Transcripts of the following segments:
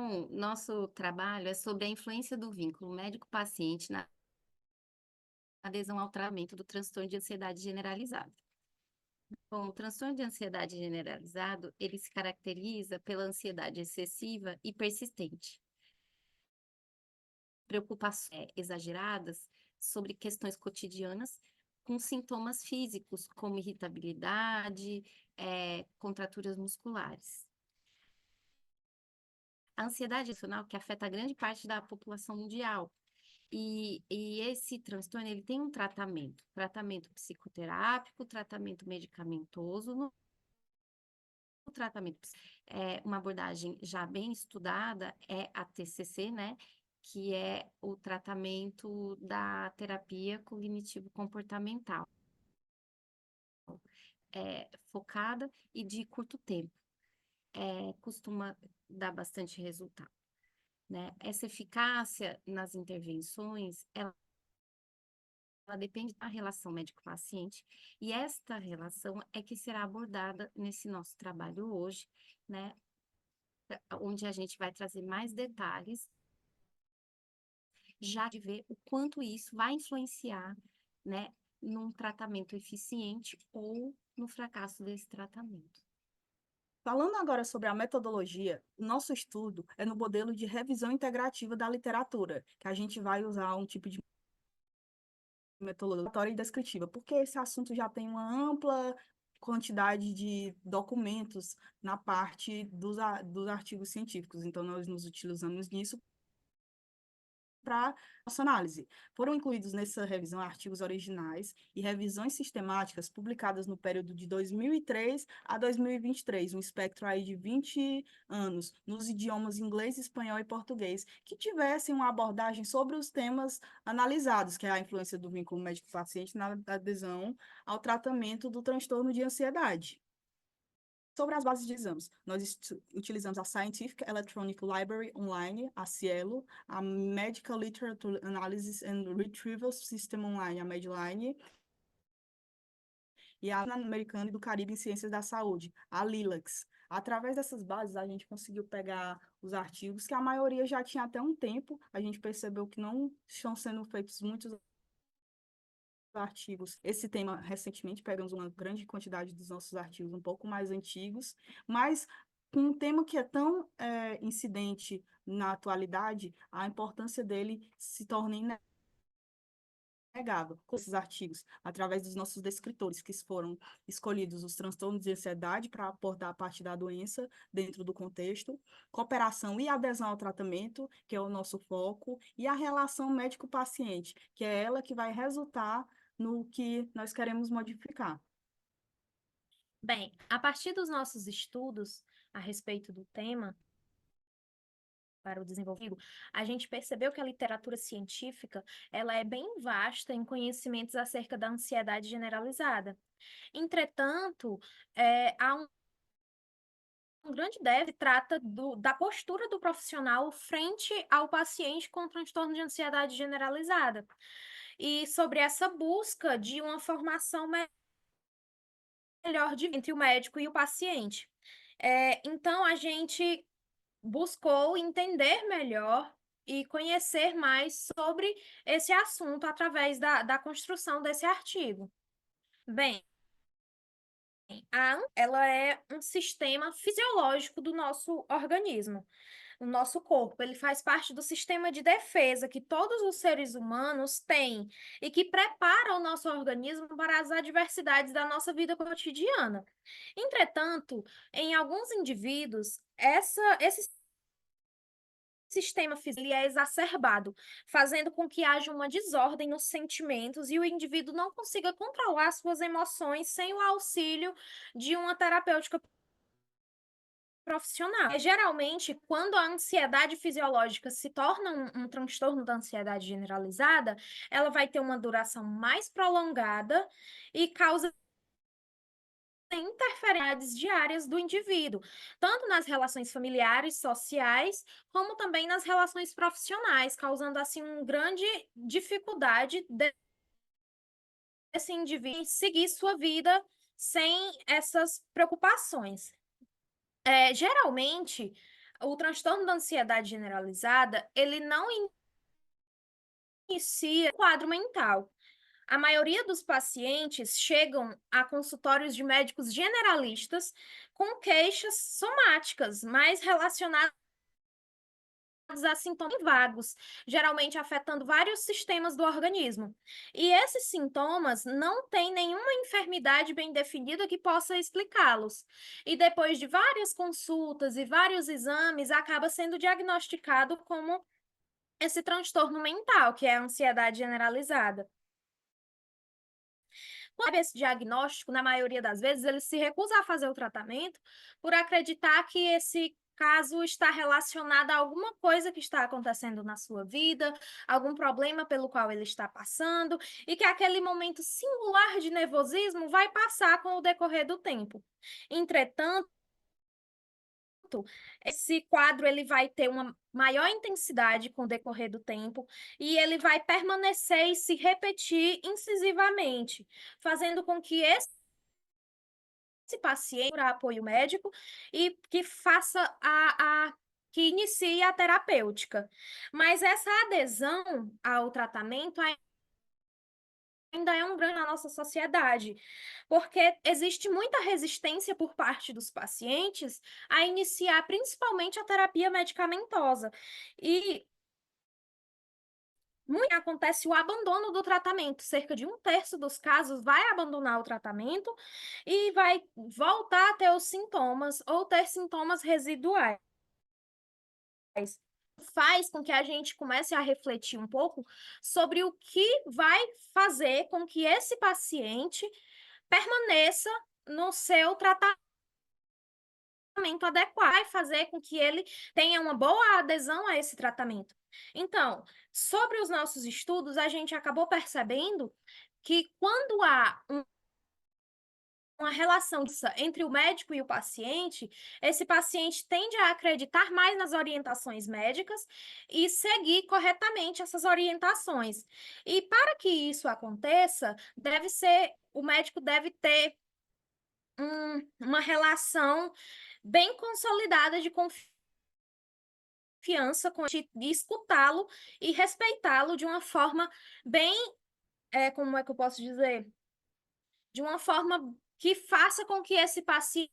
Então, nosso trabalho é sobre a influência do vínculo médico-paciente na adesão ao tratamento do transtorno de ansiedade generalizada. Bom, o transtorno de ansiedade generalizado, ele se caracteriza pela ansiedade excessiva e persistente, preocupações exageradas sobre questões cotidianas, com sintomas físicos, como irritabilidade, contraturas musculares. A ansiedade emocional que afeta grande parte da população mundial. E esse transtorno, ele tem um tratamento psicoterápico, tratamento medicamentoso. No tratamento, uma abordagem já bem estudada é a TCC, né? Que é o tratamento da terapia cognitivo-comportamental, focada e de curto tempo. Costuma dar bastante resultado, né? Essa eficácia nas intervenções, ela depende da relação médico-paciente, e esta relação é que será abordada nesse nosso trabalho hoje, né? Onde a gente vai trazer mais detalhes, já de ver o quanto isso vai influenciar, né, num tratamento eficiente ou no fracasso desse tratamento. Falando agora sobre a metodologia, o nosso estudo é no modelo de revisão integrativa da literatura, que a gente vai usar um tipo de metodologia e descritiva, porque esse assunto já tem uma ampla quantidade de documentos na parte dos artigos científicos, então nós nos utilizamos nisso para nossa análise. Foram incluídos nessa revisão artigos originais e revisões sistemáticas publicadas no período de 2003 a 2023, um espectro aí de 20 anos, nos idiomas inglês, espanhol e português, que tivessem uma abordagem sobre os temas analisados, que é a influência do vínculo médico-paciente na adesão ao tratamento do transtorno de ansiedade. Sobre as bases de exames, nós utilizamos a Scientific Electronic Library Online, a Cielo, a Medical Literature Analysis and Retrieval System Online, a Medline, e a Americana do Caribe em Ciências da Saúde, a Lilacs. Através dessas bases, a gente conseguiu pegar os artigos, que a maioria já tinha até um tempo, a gente percebeu que não estão sendo feitos muitos artigos. Esse tema, recentemente, pegamos uma grande quantidade dos nossos artigos um pouco mais antigos, mas com um tema que é tão incidente na atualidade, a importância dele se torna inegável com esses artigos, através dos nossos descritores, que foram escolhidos os transtornos de ansiedade para abordar a parte da doença dentro do contexto, cooperação e adesão ao tratamento, que é o nosso foco, e a relação médico-paciente, que é ela que vai resultar no que nós queremos modificar. Bem, a partir dos nossos estudos a respeito do tema para o desenvolvimento, a gente percebeu que a literatura científica, ela é bem vasta em conhecimentos acerca da ansiedade generalizada. Entretanto, há um grande déficit que trata da postura do profissional frente ao paciente com transtorno de ansiedade generalizada. E sobre essa busca de uma formação melhor entre o médico e o paciente. Então, a gente buscou entender melhor e conhecer mais sobre esse assunto através da construção desse artigo. Bem, ela é um sistema fisiológico do nosso organismo, o nosso corpo. Ele faz parte do sistema de defesa que todos os seres humanos têm e que prepara o nosso organismo para as adversidades da nossa vida cotidiana. Entretanto, em alguns indivíduos, esse sistema físico ele é exacerbado, fazendo com que haja uma desordem nos sentimentos e o indivíduo não consiga controlar suas emoções sem o auxílio de uma terapêutica profissional. Geralmente, quando a ansiedade fisiológica se torna um transtorno da ansiedade generalizada, ela vai ter uma duração mais prolongada e causa interferências diárias do indivíduo, tanto nas relações familiares, sociais, como também nas relações profissionais, causando assim uma grande dificuldade desse indivíduo em seguir sua vida sem essas preocupações. Geralmente, o transtorno da ansiedade generalizada, ele não inicia quadro mental. A maioria dos pacientes chegam a consultórios de médicos generalistas com queixas somáticas, mais relacionadas a sintomas vagos, geralmente afetando vários sistemas do organismo. E esses sintomas não têm nenhuma enfermidade bem definida que possa explicá-los. E depois de várias consultas e vários exames, acaba sendo diagnosticado como esse transtorno mental, que é a ansiedade generalizada. Quando esse diagnóstico, na maioria das vezes, ele se recusa a fazer o tratamento por acreditar que esse caso está relacionado a alguma coisa que está acontecendo na sua vida, algum problema pelo qual ele está passando, e que aquele momento singular de nervosismo vai passar com o decorrer do tempo. Entretanto, esse quadro ele vai ter uma maior intensidade com o decorrer do tempo e ele vai permanecer e se repetir incisivamente, fazendo com que esse paciente procure apoio médico e que faça que inicie a terapêutica. Mas essa adesão ao tratamento ainda é um grande na nossa sociedade, porque existe muita resistência por parte dos pacientes a iniciar principalmente a terapia medicamentosa. E muito acontece o abandono do tratamento. Cerca de 1/3 dos casos vai abandonar o tratamento e vai voltar a ter os sintomas ou ter sintomas residuais. Faz com que a gente comece a refletir um pouco sobre o que vai fazer com que esse paciente permaneça no seu tratamento adequado, vai fazer com que ele tenha uma boa adesão a esse tratamento. Então, sobre os nossos estudos, a gente acabou percebendo que quando há uma relação entre o médico e o paciente, esse paciente tende a acreditar mais nas orientações médicas e seguir corretamente essas orientações. E para que isso aconteça, o médico deve ter uma relação bem consolidada de confiança com ele, de escutá-lo e respeitá-lo de uma forma bem, como é que eu posso dizer? De uma forma que faça com que esse paciente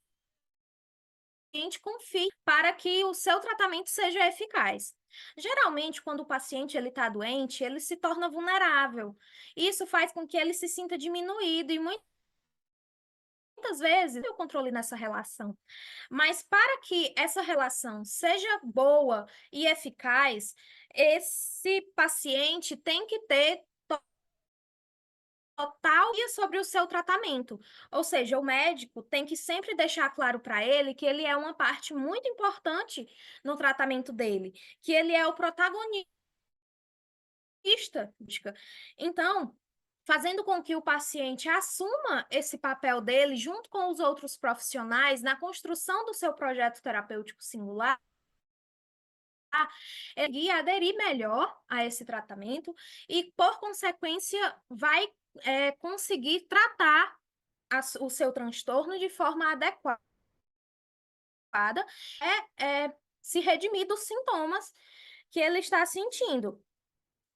confie para que o seu tratamento seja eficaz. Geralmente, quando o paciente está doente, ele se torna vulnerável. Isso faz com que ele se sinta diminuído e muitas vezes tem o controle nessa relação. Mas para que essa relação seja boa e eficaz, esse paciente tem que ter total guia sobre o seu tratamento. Ou seja, o médico tem que sempre deixar claro para ele que ele é uma parte muito importante no tratamento dele, que ele é o protagonista. Então, fazendo com que o paciente assuma esse papel dele junto com os outros profissionais na construção do seu projeto terapêutico singular, ele vai aderir melhor a esse tratamento e, por consequência, vai conseguir tratar o seu transtorno de forma adequada, se redimir dos sintomas que ele está sentindo.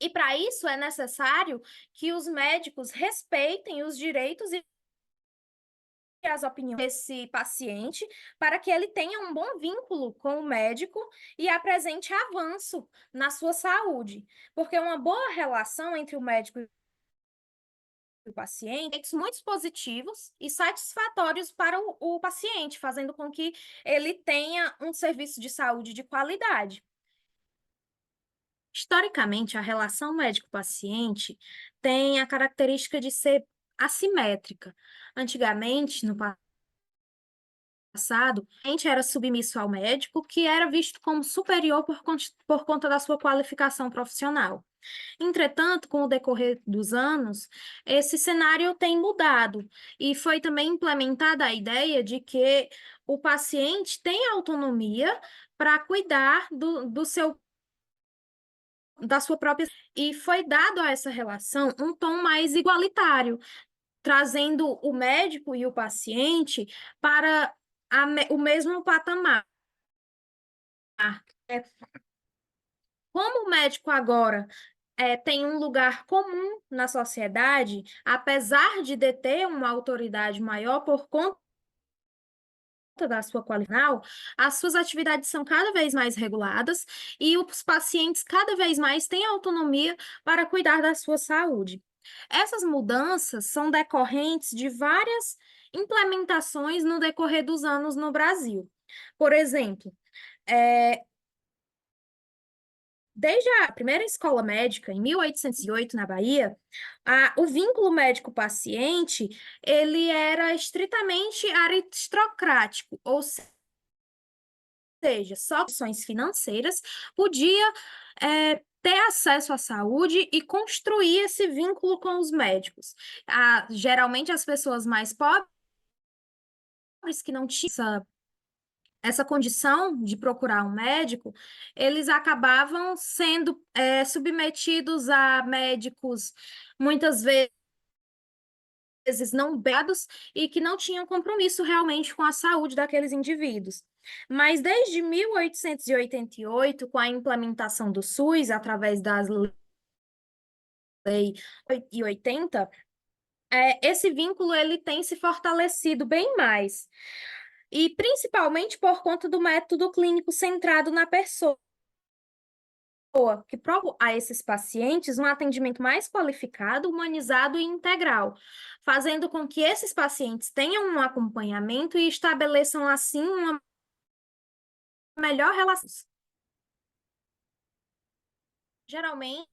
E para isso é necessário que os médicos respeitem os direitos e as opiniões desse paciente para que ele tenha um bom vínculo com o médico e apresente avanço na sua saúde. Porque uma boa relação entre o médico e o paciente, efeitos muito positivos e satisfatórios para o paciente, fazendo com que ele tenha um serviço de saúde de qualidade. Historicamente, a relação médico-paciente tem a característica de ser assimétrica. Antigamente, no passado, a gente era submisso ao médico, que era visto como superior por conta da sua qualificação profissional. Entretanto, com o decorrer dos anos, esse cenário tem mudado e foi também implementada a ideia de que o paciente tem autonomia para cuidar da sua própria. E foi dado a essa relação um tom mais igualitário, trazendo o médico e o paciente para o mesmo patamar. Como o médico agora tem um lugar comum na sociedade, apesar de deter uma autoridade maior por conta da sua qualidade, as suas atividades são cada vez mais reguladas e os pacientes cada vez mais têm autonomia para cuidar da sua saúde. Essas mudanças são decorrentes de várias implementações no decorrer dos anos no Brasil. Por exemplo, é, desde a primeira escola médica, em 1808, na Bahia, o vínculo médico-paciente, ele era estritamente aristocrático, ou seja, só questões financeiras podia ter acesso à saúde e construir esse vínculo com os médicos. Geralmente, as pessoas mais pobres, que não tinham essa condição de procurar um médico, eles acabavam sendo submetidos a médicos muitas vezes não dados e que não tinham compromisso realmente com a saúde daqueles indivíduos. Mas desde 1888, com a implementação do SUS, através das Lei 80, esse vínculo ele tem se fortalecido bem mais. E principalmente por conta do método clínico centrado na pessoa, que prova a esses pacientes um atendimento mais qualificado, humanizado e integral, fazendo com que esses pacientes tenham um acompanhamento e estabeleçam, assim, uma melhor relação. Geralmente,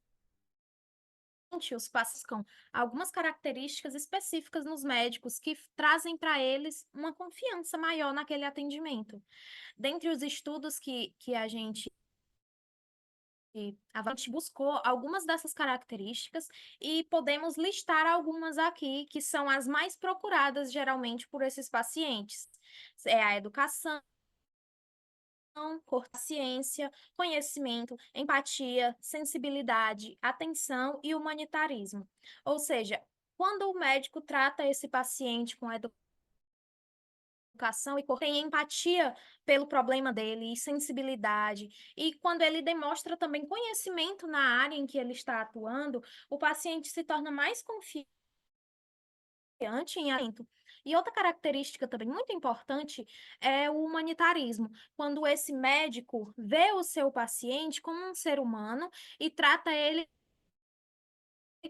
os pacientes com algumas características específicas nos médicos que trazem para eles uma confiança maior naquele atendimento. Dentre os estudos que a gente buscou algumas dessas características e podemos listar algumas aqui que são as mais procuradas geralmente por esses pacientes. É a educação, ciência, conhecimento, empatia, sensibilidade, atenção e humanitarismo. Ou seja, quando o médico trata esse paciente com educação e tem empatia pelo problema dele e sensibilidade, e quando ele demonstra também conhecimento na área em que ele está atuando, o paciente se torna mais confiante em atento. E outra característica também muito importante é o humanitarismo, quando esse médico vê o seu paciente como um ser humano e trata ele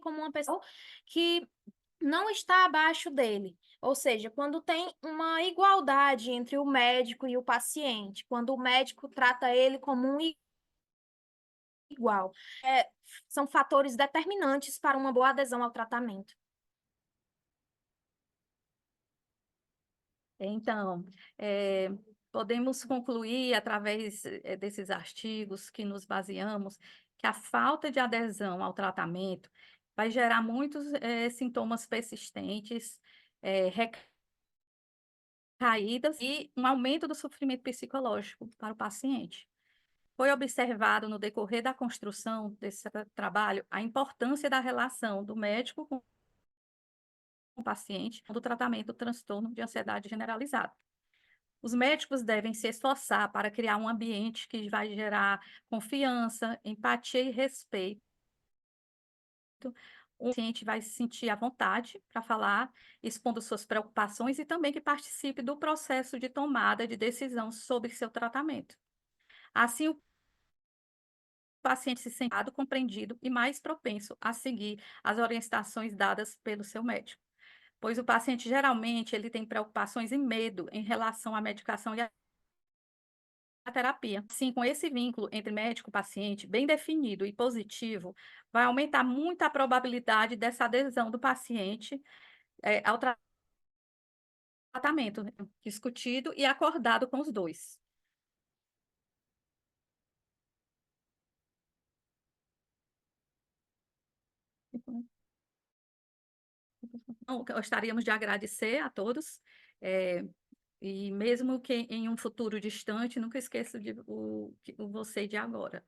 como uma pessoa que não está abaixo dele. Ou seja, quando tem uma igualdade entre o médico e o paciente, quando o médico trata ele como um igual. São fatores determinantes para uma boa adesão ao tratamento. Então, podemos concluir, através desses artigos que nos baseamos, que a falta de adesão ao tratamento vai gerar muitos sintomas persistentes, recaídas e um aumento do sofrimento psicológico para o paciente. Foi observado no decorrer da construção desse trabalho a importância da relação do médico com o paciente do tratamento do transtorno de ansiedade generalizada. Os médicos devem se esforçar para criar um ambiente que vai gerar confiança, empatia e respeito. O paciente vai se sentir à vontade para falar, expondo suas preocupações e também que participe do processo de tomada de decisão sobre seu tratamento. Assim, o paciente se sente compreendido e mais propenso a seguir as orientações dadas pelo seu médico, pois o paciente geralmente ele tem preocupações e medo em relação à medicação e à terapia. Assim, com esse vínculo entre médico e paciente bem definido e positivo, vai aumentar muito a probabilidade dessa adesão do paciente ao tratamento, né, discutido e acordado com os dois. Então, gostaríamos de agradecer a todos, e mesmo que em um futuro distante, nunca esqueça o você de agora.